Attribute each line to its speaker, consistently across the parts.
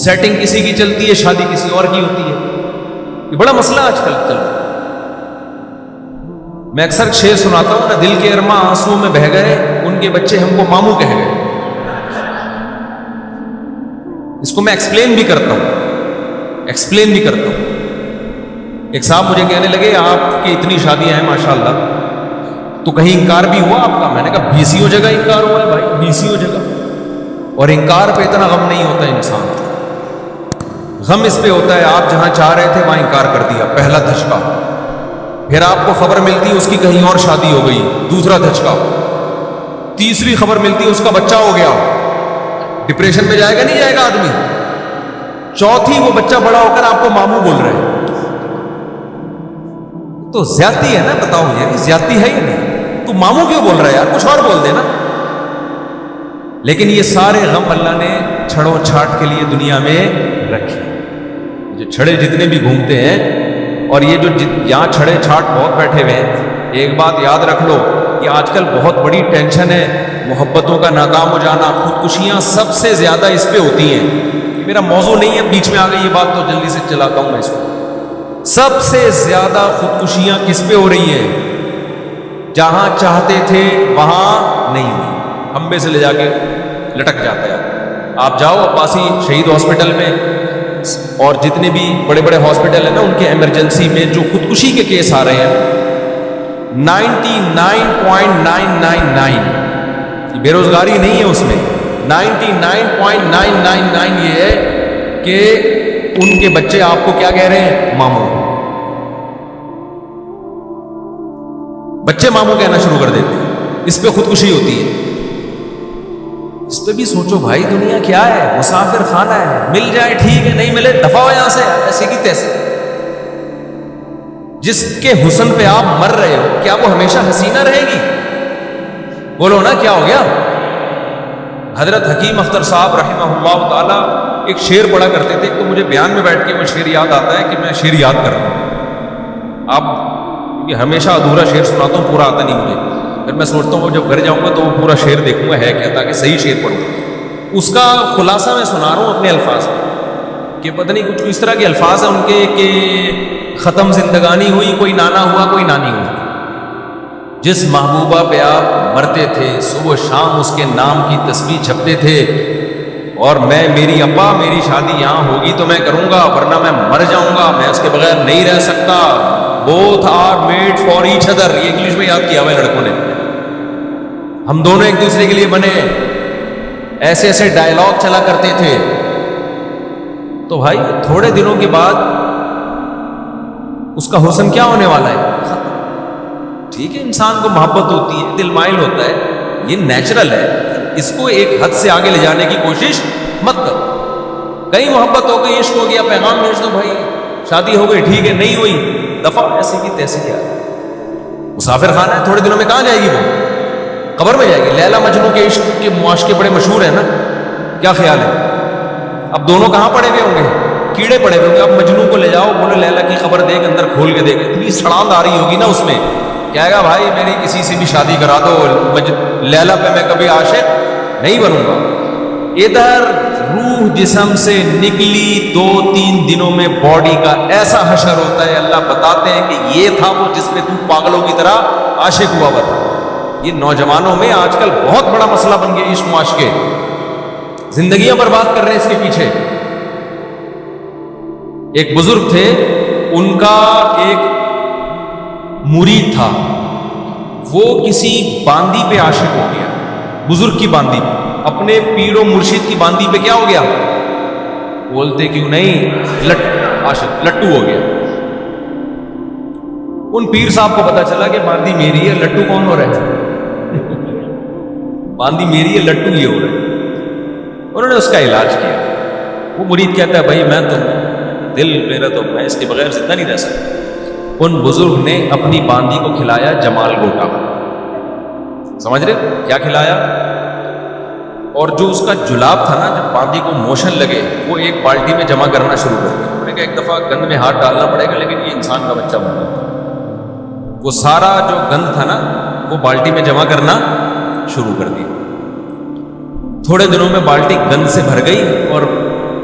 Speaker 1: Setting کسی کی چلتی ہے، شادی کسی اور کی ہوتی ہے. یہ بڑا مسئلہ آج کل چل رہا ہے. میں اکثر شعر سناتا ہوں نا، دل کے ارماں آنسوؤں میں بہہ گئے، ان کے بچے ہم کو ماموں کہہ گئے. اس کو میں ایکسپلین بھی کرتا ہوں. ایک صاحب مجھے کہنے لگے آپ کی اتنی شادیاں ہیں ماشاءاللہ، تو کہیں انکار بھی ہوا آپ کا؟ میں نے کہا 20 جگہ انکار ہوا ہے بھائی، 20 جگہ. اور انکار پہ اتنا غم نہیں ہوتا انسان، غم اس پہ ہوتا ہے آپ جہاں چاہ رہے تھے وہاں انکار کر دیا، پہلا دھچکا. پھر آپ کو خبر ملتی ہے اس کی کہیں اور شادی ہو گئی، دوسرا دھچکا. تیسری خبر ملتی ہے اس کا بچہ ہو گیا. ڈپریشن میں جائے گا نہیں جائے گا آدمی؟ چوتھی وہ بچہ بڑا ہو کر آپ کو ماموں بول رہے ہیں. تو زیادتی ہے نا، بتاؤ یہ زیادتی ہے یا نہیں؟ تو ماموں کیوں بول رہا ہے یار، کچھ اور بول دینا. لیکن یہ سارے غم اللہ نے چھڑوں چھاٹ کے لیے دنیا میں رکھے. جو چھڑے جتنے بھی گھومتے ہیں، اور یہ جو یہاں چھڑے چھاٹ بہت بیٹھے ہوئے ہیں، ایک بات یاد رکھ لو، یہ آج کل بہت بڑی ٹینشن ہے محبتوں کا ناکام ہو جانا. خودکشیاں سب سے زیادہ اس پہ ہوتی ہیں. یہ میرا موضوع نہیں ہے، بیچ میں آ گئی یہ بات تو جلدی سے چلاتا ہوں میں اس کو. سب سے زیادہ خودکشیاں کس پہ ہو رہی ہیں؟ جہاں چاہتے تھے وہاں نہیں ہوئی، ہمبے سے لے جا کے لٹک جاتا ہے. آپ جاؤ عباسی شہید ہاسپٹل میں اور جتنے بھی بڑے بڑے ہاسپٹل ہیں نا، ان کے ایمرجنسی میں جو خودکشی کے کیس آ رہے ہیں 99.999، بے روزگاری نہیں ہے اس میں، 99.999 یہ ہے کہ ان کے بچے آپ کو کیا کہہ رہے ہیں؟ ماموں. بچے ماموں کہنا شروع کر دیتے ہیں. اس پہ خودکشی ہوتی ہے. اس پہ بھی سوچو بھائی، دنیا کیا ہے؟ مسافر خانہ ہے، مل جائے ٹھیک ہے، نہیں ملے دفع ہو یہاں سے، ایسے کی تیسے. جس کے حسن پہ آپ مر رہے ہو، کیا وہ ہمیشہ حسینہ رہے گی؟ بولو نا، کیا ہو گیا؟ حضرت حکیم اختر صاحب رحمہ اللہ تعالی ایک شعر پڑھا کرتے تھے. تو مجھے بیان میں بیٹھ کے وہ شعر یاد آتا ہے کہ میں شعر یاد کر رہا ہوں. آپ کیونکہ ہمیشہ ادھورا شعر سناتا ہوں، پورا آتا نہیں مجھے. پھر میں سوچتا ہوں جب گھر جاؤں گا تو وہ پورا شعر دیکھوں گا ہے کیا، تاکہ صحیح شعر پڑھوں. اس کا خلاصہ میں سنا رہا ہوں اپنے الفاظ میں، کہ پتہ نہیں کچھ اس طرح کے الفاظ ہیں ان کے کہ ختم زندگانی ہوئی، کوئی نانا ہوا کوئی نانی ہوئی. جس محبوبہ پہ آپ مرتے تھے، صبح شام اس کے نام کی تسبیح جپتے تھے. اور میری ابا میری شادی یہاں ہوگی تو میں کروں گا، ورنہ میں مر جاؤں گا، میں اس کے بغیر نہیں رہ سکتا. both are made for each other. یہ انگلش میں یاد کیا ہوا ہے لڑکوں نے. ہم دونوں ایک دوسرے کے لیے بنے. ایسے ایسے ڈائلاگ چلا کرتے تھے. تو بھائی تھوڑے دنوں کے بعد اس کا حسن کیا ہونے والا ہے؟ ٹھیک ہے، انسان کو محبت ہوتی ہے، دل مائل ہوتا ہے، یہ نیچرل ہے. اس کو ایک حد سے آگے لے جانے کی کوشش مت کرو. کہیں محبت ہو گئی، عشق ہو گیا، پیغام بھیج دو بھائی، شادی ہو گئی ٹھیک ہے، نہیں ہوئی دفعہ، ایسے کی تیسے کیا. مسافر خانہ ہے، تھوڑے دنوں میں کہاں جائے گی؟ وہ قبر میں جائے گی. لیلا مجنوں کے عشق کے معاشقے بڑے مشہور ہیں نا، کیا خیال ہے؟ اب دونوں کہاں پڑے ہوئے ہوں گے؟ کیڑے پڑے ہوئے ہوں گے. اب مجنوں کو لے جاؤ، بولو لیلا کی خبر دیکھ، اندر کھول کے دیکھ، اتنی سڑاند آ رہی ہوگی نا اس میں، کہے گا بھائی میری کسی سے بھی شادی کرا دو، لیلا پہ میں کبھی عاشق نہیں بنوں گا. ادھر روح جسم سے نکلی 2-3 دنوں میں باڈی کا ایسا حشر ہوتا ہے. اللہ بتاتے ہیں کہ یہ تھا وہ جس میں تم پاگلوں کی طرح عاشق ہوا تھا. یہ نوجوانوں میں آج کل بہت بڑا مسئلہ بن گیا. عشق معاشقے، زندگیاں برباد کر رہے ہیں اس کے پیچھے. ایک بزرگ تھے، ان کا ایک مرید تھا، وہ کسی باندی پہ عاشق ہو گیا. بزرگ کی باندی پہ، اپنے پیر و مرشد کی باندی پہ کیا ہو گیا؟ بولتے کیوں نہیں، عاشق، لٹو ہو گیا. ان پیر صاحب کو پتا چلا کہ باندی میری ہے، لٹو کون ہو رہا ہے؟ باندی میری ہے، لٹو یہ ہو رہا ہے. انہوں نے اس کا علاج کیا. وہ مرید کہتا ہے بھائی میں تو دل میرا تو میں اس کے بغیر زندہ نہیں رہ سکتا. ان بزرگ نے اپنی باندی کو کھلایا جمال گوٹا. سمجھ رہے کیا کھلایا؟ اور جو اس کا جلاب تھا نا، جب باندی کو موشن لگے، وہ ایک بالٹی میں جمع کرنا شروع کر دیا. انہوں نے کہا ایک دفعہ گند میں ہاتھ ڈالنا پڑے گا، لیکن یہ انسان کا بچہ بن گیا. وہ سارا جو گند تھا نا، وہ بالٹی میں جمع کرنا شروع کر دی. تھوڑے دنوں میں بالٹی گند سے بھر گئی اور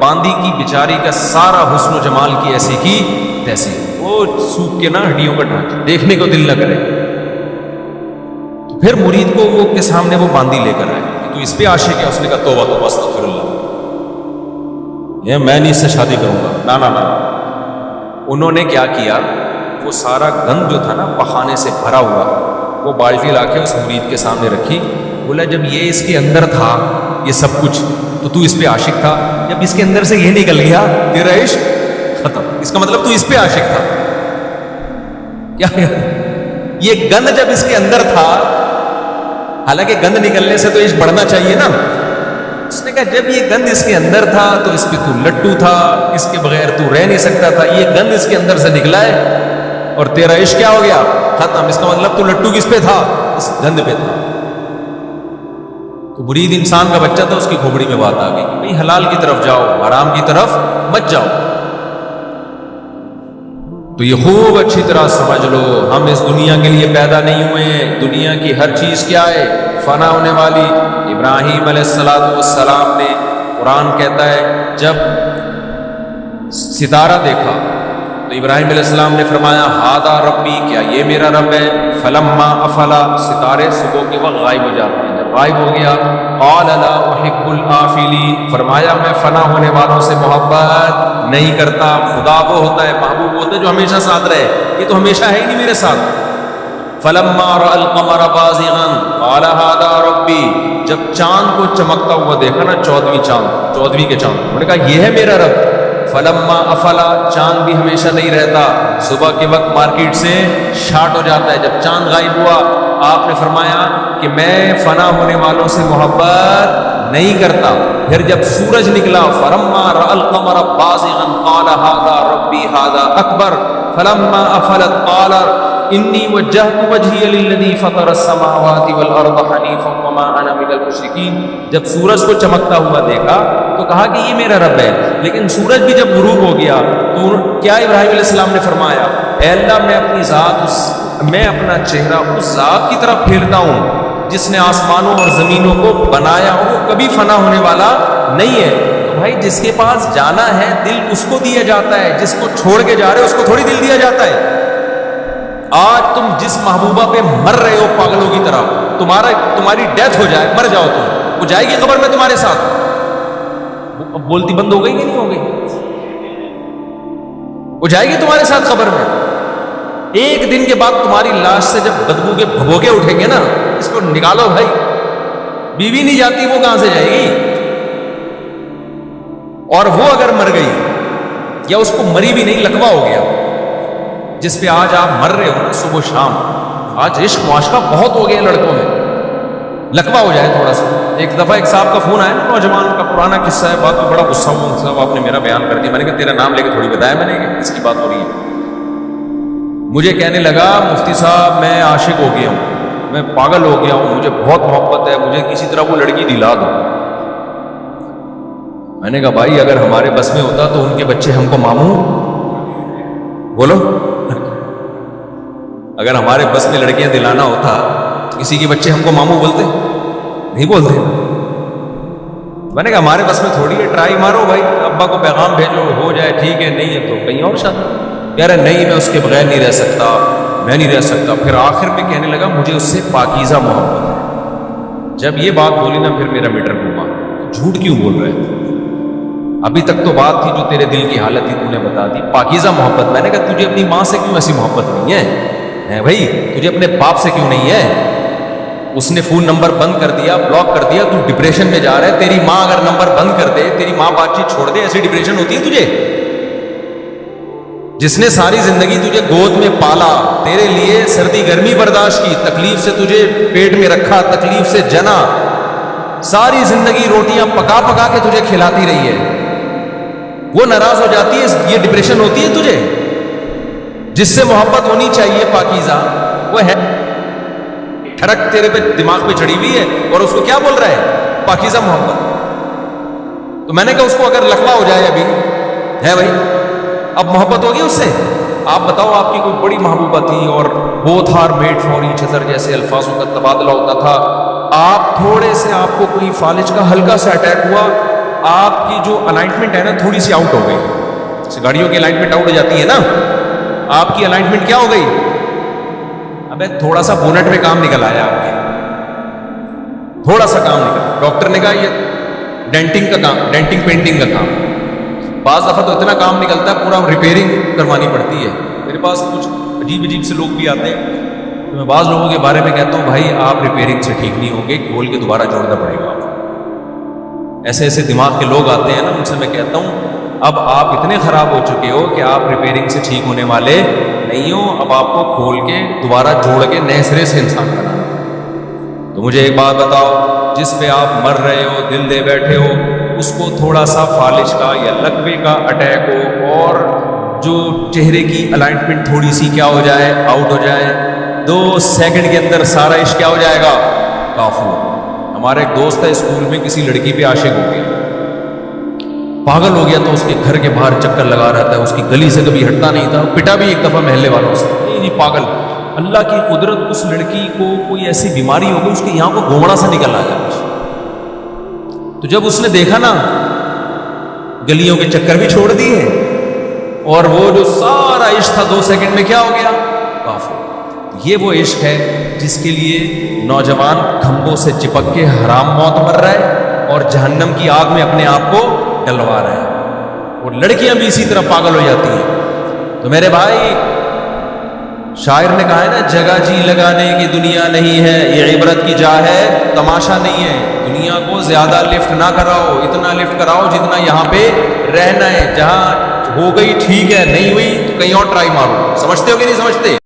Speaker 1: باندی کی بیچاری کا سارا حسن و جمال کی ایسی کی تیسی، وہ سوکھ کے نا ہڈیوں کا ڈھانچہ، دیکھنے کو دل نہ کرے. پھر مرید کو وہ کے سامنے وہ باندی لے کر آئے کہ تو اس پہ عاشق ہے. اس نے کہا توبہ توبہ استغفر اللہ، یہ میں نہیں اس سے شادی کروں گا. نا نا نا. انہوں نے کیا کیا، وہ سارا گند جو تھا نا پخانے سے بھرا ہوا، وہ بالٹی لا کے اس مرید کے سامنے رکھی. بولا جب یہ اس کے اندر تھا یہ سب کچھ تو اس پہ عاشق تھا، جب اس کے اندر سے یہ نکل گیا تیرا عشق ختم. اس کا مطلب تو اس پہ عاشق تھا. کیا یہ گند جب اس کے اندر تھا، حالانکہ گند نکلنے سے تو عشق بڑھنا چاہیے نا. اس نے کہا جب یہ گند اس کے اندر تھا تو اس پہ تو لٹو تھا، اس کے بغیر تو رہ نہیں سکتا تھا. یہ گند اس کے اندر سے نکلا ہے اور تیرا عشق کیا ہو گیا ختم. اس کا مطلب تو لٹو کس پہ تھا، اس گند پہ تھا. تو مرید انسان کا بچہ تھا، اس کی کھوپڑی میں بات آ گئی کہ بھئی حلال کی طرف جاؤ، حرام کی طرف مت جاؤ. تو یہ خوب اچھی طرح سمجھ لو، ہم اس دنیا کے لیے پیدا نہیں ہوئے. دنیا کی ہر چیز کیا ہے، فنا ہونے والی. ابراہیم علیہ السلام نے، قرآن کہتا ہے جب ستارہ دیکھا تو ابراہیم علیہ السلام نے فرمایا ہاذا ربی، کیا یہ میرا رب ہے. فلما افلا، ستارے صبح کے وقت غائب ہو جاتے ہیں، جب غائب ہو گیا قال لا احب الآفلین، فرمایا میں فنا ہونے والوں سے محبت نہیں کرتا. خدا وہ ہوتا ہے، محبوب ہوتا ہے جو ہمیشہ ساتھ رہے. یہ تو ہمیشہ ہے ہی نہیں میرے ساتھ. فلما رأى القمر بازغا قال هذا ربی، جب چاند کو چمکتا ہوا دیکھا نا، 14ویں کے چاند، انہوں نے کہا یہ ہے میرا رب. فلما افلا، چاند بھی ہمیشہ نہیں رہتا، صبح کے وقت مارکیٹ سے شارٹ ہو جاتا ہے. جب چاند غائب ہوا آپ نے فرمایا کہ میں فنا ہونے والوں سے محبت نہیں کرتا. پھر جب سورج نکلا فلما رأى القمر بازغا قال هذا ربی هذا اکبر. فلما افلت قال انی وجہت وجہی للذی فطر السماوات والارض حنیفا وما انا من المشرکین. جب سورج کو چمکتا ہوا دیکھا تو کہا کہ یہ میرا رب ہے. لیکن سورج بھی جب غروب ہو گیا تو کیا ابراہیم علیہ السلام نے فرمایا اے اللہ میں اپنا چہرہ اس ذات کی طرف پھیرتا ہوں جس نے آسمانوں اور زمینوں کو بنایا ہو، کبھی فنا ہونے والا نہیں ہے. تو بھائی جس کے پاس جانا ہے دل اس کو دیا جاتا ہے، جس کو چھوڑ کے جا رہے اس کو تھوڑی دل دیا جاتا ہے. آج تم جس محبوبہ پہ مر رہے ہو پاگلوں کی طرح، تمہاری ڈیتھ ہو جائے، مر جاؤ تم، وہ جائے گی قبر میں تمہارے ساتھ. اب بولتی بند ہو گئی کہ نہیں ہو گئی؟ وہ جائے گی تمہارے ساتھ قبر میں. ایک دن کے بعد تمہاری لاش سے جب بدبو کے بھگوکے اٹھیں گے نا، اس کو نکالو بھائی. بیوی نہیں جاتی، وہ کہاں سے جائے گی؟ اور وہ اگر مر گئی یا اس کو مری بھی نہیں، لقوہ ہو گیا، جس پہ آج آپ مر رہے ہو نا صبح و شام. آج عشق معاشقہ بہت ہو گیا لڑکوں میں، لقوہ ہو جائے تھوڑا سا. ایک دفعہ ایک صاحب کا فون آیا، نوجوان کا پرانا قصہ ہے، بات میں بڑا غصہ ہوا. صاحب آپ نے میرا بیان کر دیا. میں نے کہا تیرا نام لے کے تھوڑی بتایا میں نے کہ اس کی بات ہو رہی ہے. مجھے کہنے لگا مفتی صاحب میں عاشق ہو گیا ہوں، میں پاگل ہو گیا ہوں، مجھے بہت محبت ہے، مجھے کسی طرح وہ لڑکی دلا دو. میں نے کہا بھائی اگر ہمارے بس میں ہوتا تو ان کے بچے ہم کو ماموں بولو. اگر ہمارے بس میں لڑکیاں دلانا ہوتا تو کسی کے بچے ہم کو ماموں بولتے نہیں بولتے. میں نے کہا ہمارے بس میں تھوڑی ہے، ٹرائی مارو بھائی، ابا کو پیغام بھیجو، ہو جائے ٹھیک ہے، نہیں ہے تو کہیں اور شادی. کہہ رہے نہیں میں اس کے بغیر نہیں رہ سکتا، میں نہیں رہ سکتا. پھر آخر میں کہنے لگا مجھے اس سے پاکیزہ محبت ہے. جب یہ بات بولی نا پھر میرا میٹر گھوما. جھوٹ کیوں بول رہے تھے؟ ابھی تک تو بات تھی جو تیرے دل کی حالت تھی تو نے بتا دی. پاکیزہ محبت. میں نے کہا تجھے اپنی ماں سے کیوں ایسی محبت نہیں ہے بھائی؟ تجھے اپنے باپ سے کیوں نہیں ہے؟ اس نے فون نمبر بند کر دیا، بلاک کر دیا، تو ڈپریشن میں جا رہا ہے. تیری ماں اگر نمبر بند کر دے، تیری ماں بات چیت چھوڑ دے، ایسی ڈپریشن ہوتی ہے تجھے؟ جس نے ساری زندگی تجھے گود میں پالا، تیرے لیے سردی گرمی برداشت کی، تکلیف سے تجھے پیٹ میں رکھا، تکلیف سے جنا، ساری زندگی روٹیاں پکا پکا کے تجھے کھلاتی رہی ہے، وہ ناراض ہو جاتی ہے، یہ ڈپریشن ہوتی ہے تجھے؟ جس سے محبت ہونی چاہیے پاکیزہ، وہ ہے ٹھڑک تیرے پہ دماغ پہ چڑھی ہوئی ہے اور اس کو کیا بول رہا ہے؟ پاکیزہ محبت. تو میں نے کہا اس کو اگر لقوہ ہو جائے ابھی ہے بھائی، اب محبت ہوگی اس سے؟ آپ بتاؤ آپ کی کوئی بڑی محبوبہ تھی اور both are made for each other جیسے الفاظوں کا تبادلہ ہوتا تھا، آپ تھوڑے سے آپ کو کوئی فالج کا ہلکا سا اٹیک ہوا آپ کی جو الائنمنٹ ہے نا تھوڑی سی آؤٹ ہو گئی. جیسے گاڑیوں کی الائنمنٹ آؤٹ ہو جاتی ہے نا, آپ کی الائنمنٹ کیا ہو گئی؟ ابے تھوڑا سا بونٹ میں کام نکل آیا آپ کے, تھوڑا سا کام نکلا. ڈاکٹر نے کہا یہ ڈینٹنگ کا کام, ڈینٹنگ پینٹنگ کا کام. بعض دفعہ تو اتنا کام نکلتا ہے پورا ریپیئرنگ کروانی پڑتی ہے. میرے پاس کچھ عجیب عجیب سے لوگ بھی آتے ہیں, تو میں بعض لوگوں کے بارے میں کہتا ہوں بھائی آپ ریپیئرنگ سے ٹھیک نہیں ہوں گے, کھول کے دوبارہ جوڑنا پڑے گا. ایسے ایسے دماغ کے لوگ آتے ہیں نا, ان سے میں کہتا ہوں اب آپ اتنے خراب ہو چکے ہو کہ آپ ریپیئرنگ سے ٹھیک ہونے والے نہیں ہو, اب آپ کو کھول کے دوبارہ جوڑ کے نئے سرے سے انسان بنانا. تو مجھے ایک بات بتاؤ, جس پہ آپ مر رہے ہو, دل دے بیٹھے ہو, اس کو تھوڑا سا فالج کا یا لکوے کا اٹیک ہو اور جو چہرے کی الائنمنٹ تھوڑی سی کیا ہو جائے, آؤٹ ہو جائے, 2 سیکنڈ کے اندر سارا عشق کیا ہو جائے گا, کافور. ہمارا ایک دوست ہے اسکول میں کسی لڑکی پہ عاشق ہو گیا, پاگل ہو گیا, تو اس کے گھر کے باہر چکر لگا رہتا ہے, اس کی گلی سے کبھی ہٹتا نہیں تھا. پٹا بھی ایک دفعہ محلے والوں سے, نہیں پاگل. اللہ کی قدرت, اس لڑکی کو کوئی ایسی بیماری ہو گئی, اس کے یہاں کو گھومڑا سا نکل آیا. تو جب اس نے دیکھا نا, گلیوں کے چکر بھی چھوڑ دیے, اور وہ جو سارا عشق تھا 2 سیکنڈ میں کیا ہو گیا, کافر. یہ وہ عشق ہے جس کے لیے نوجوان کھمبوں سے چپک کے حرام موت مر رہا ہے اور جہنم کی آگ میں اپنے آپ کو ڈلوا رہا ہے, اور لڑکیاں بھی اسی طرح پاگل ہو جاتی ہیں. تو میرے بھائی, شاعر نے کہا ہے نا, جگہ جی لگانے کی دنیا نہیں ہے, یہ عبرت کی جا ہے, تماشا نہیں ہے. دنیا کو زیادہ لفٹ نہ کراؤ, اتنا لفٹ کراؤ جتنا یہاں پہ رہنا ہے. جہاں ہو گئی ٹھیک ہے, نہیں ہوئی تو کہیں اور ٹرائی مارو. سمجھتے ہو کہ نہیں سمجھتے؟